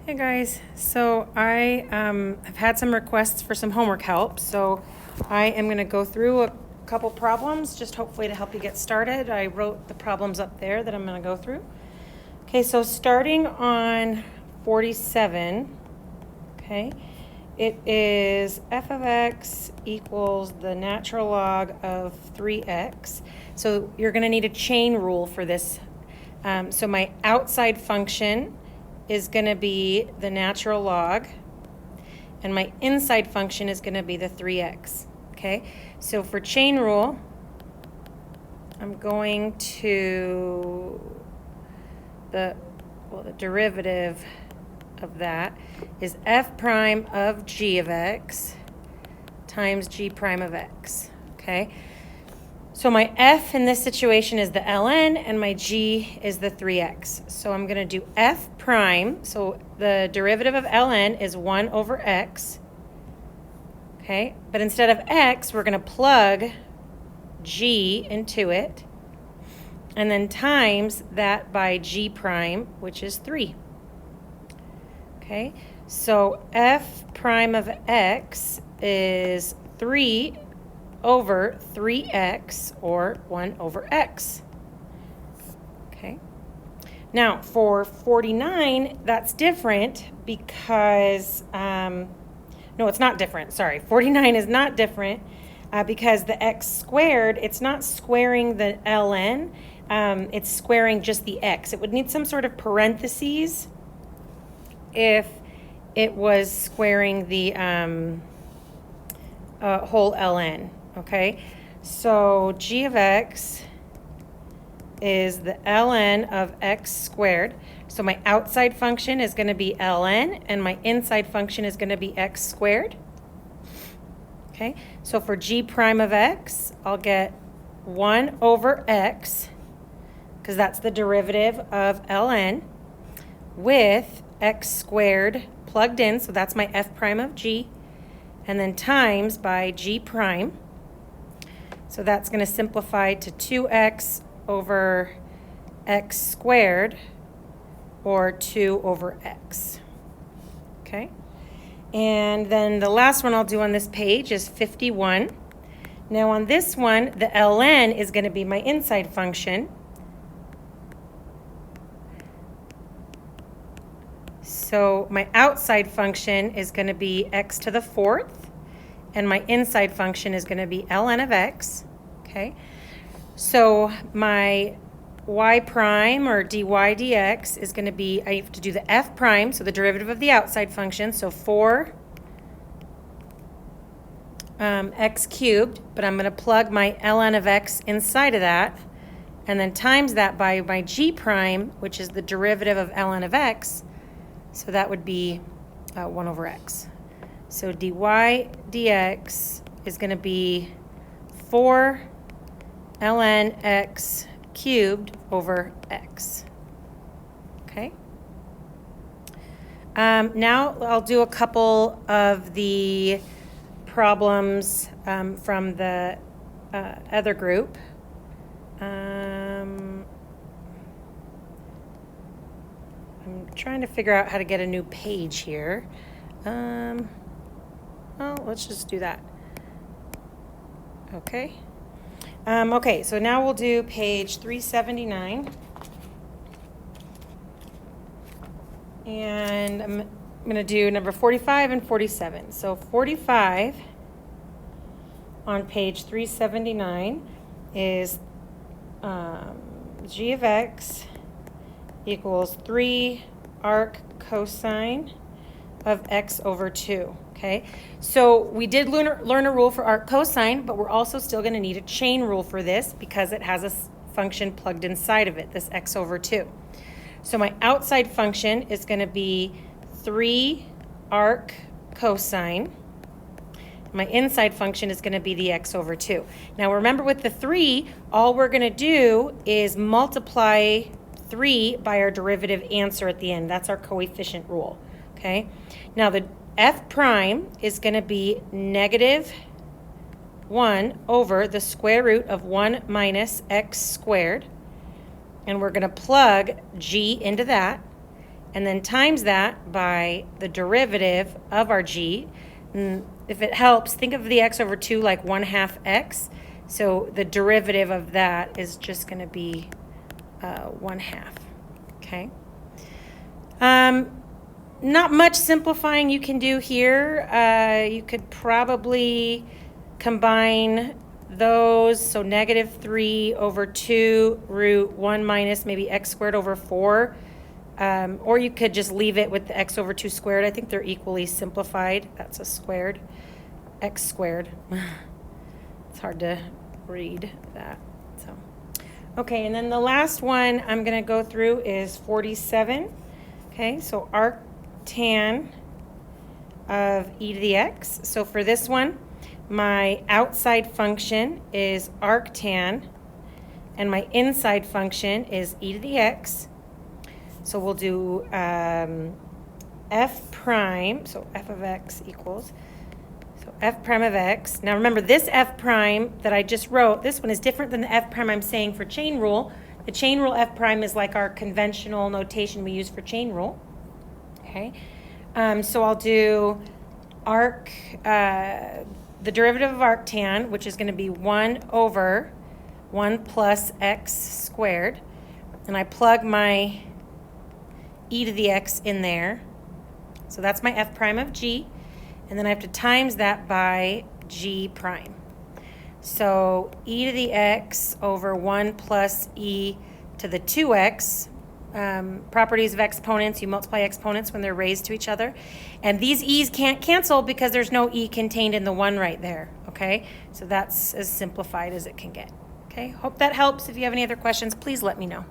Hey guys, so I have had some requests for some homework help, so I am going to go through a couple problems, just hopefully to help you get started. I wrote the problems up there that I'm going to go through. Okay, so starting on 47, okay, it is f of x equals the natural log of 3x. So you're going to need a chain rule for this. So my outside function is going to be the natural log, and my inside function is going to be the 3x. Okay, so for chain rule, I'm going to the derivative of that is f prime of g of x times g prime of x. Okay, so my f in this situation is the ln and my g is the 3x. So I'm going to do f prime. So the derivative of ln is 1 over x. Okay, but instead of x, we're going to plug g into it and then times that by g prime, which is 3. Okay, so f prime of x is 3 over 3x, or 1 over x. Okay. Now, for 49, that's different because, no, it's not different. Sorry, 49 is not different because the x squared, it's not squaring the ln, it's squaring just the x. It would need some sort of parentheses if it was squaring the whole ln. Okay, so g of x is the ln of x squared. So my outside function is going to be ln, and my inside function is going to be x squared. Okay, so for g prime of x, I'll get 1 over x, because that's the derivative of ln, with x squared plugged in, so that's my f prime of g, and then times by g prime. So that's going to simplify to 2x over x squared, or 2 over x. Okay? And then the last one I'll do on this page is 51. Now on this one, the ln is going to be my inside function. So my outside function is going to be x to the 4th. And my inside function is going to be ln of x, okay? So my y prime, or dy dx, is going to be, I have to do the f prime, so the derivative of the outside function, so 4 x cubed, but I'm going to plug my ln of x inside of that, and then times that by my g prime, which is the derivative of ln of x, so that would be 1 over x. So dy dx is going to be 4 ln x cubed over x. Okay. Now I'll do a couple of the problems from the other group. I'm trying to figure out how to get a new page here. Well, let's just do that. Okay. Okay, so now we'll do page 379. And I'm going to do number 45 and 47. So 45 on page 379 is g of x equals 3 arc cosine of x over 2. Okay, so we did learn a rule for arc cosine, but we're also still going to need a chain rule for this because it has a function plugged inside of it, this x over 2. So my outside function is going to be 3 arc cosine. My inside function is going to be the x over 2. Now remember, with the 3, all we're going to do is multiply 3 by our derivative answer at the end. That's our coefficient rule. Okay, now the f prime is going to be negative 1 over the square root of 1 minus x squared. And we're going to plug g into that. and then times that by the derivative of our g. And if it helps, think of the x over 2 like 1/2 x. So the derivative of that is just going to be 1/2. Okay. Not much simplifying you can do here. You could probably combine those. So -3 over 2 root 1 minus maybe x squared over 4. Or you could just leave it with the x over 2 squared. I think they're equally simplified. That's a squared. X squared. It's hard to read that. So, okay, and then the last one I'm going to go through is 47. Okay, so arctan of e to the x. So for this one, my outside function is arctan, and my inside function is e to the x. So we'll do f prime, so f of x equals, so f prime of x. Now remember, this f prime that I just wrote, this one is different than the f prime I'm saying for chain rule. The chain rule f prime is like our conventional notation we use for chain rule. Okay, so I'll do the derivative of arctan, which is going to be 1 over 1 plus x squared. And I plug my e to the x in there. So that's my f prime of g. And then I have to times that by g prime. So e to the x over 1 plus e to the 2x. Properties of exponents, you multiply exponents when they're raised to each other. And these e's can't cancel because there's no e contained in the 1 right there. Okay, so that's as simplified as it can get. Okay, hope that helps. If you have any other questions, please let me know.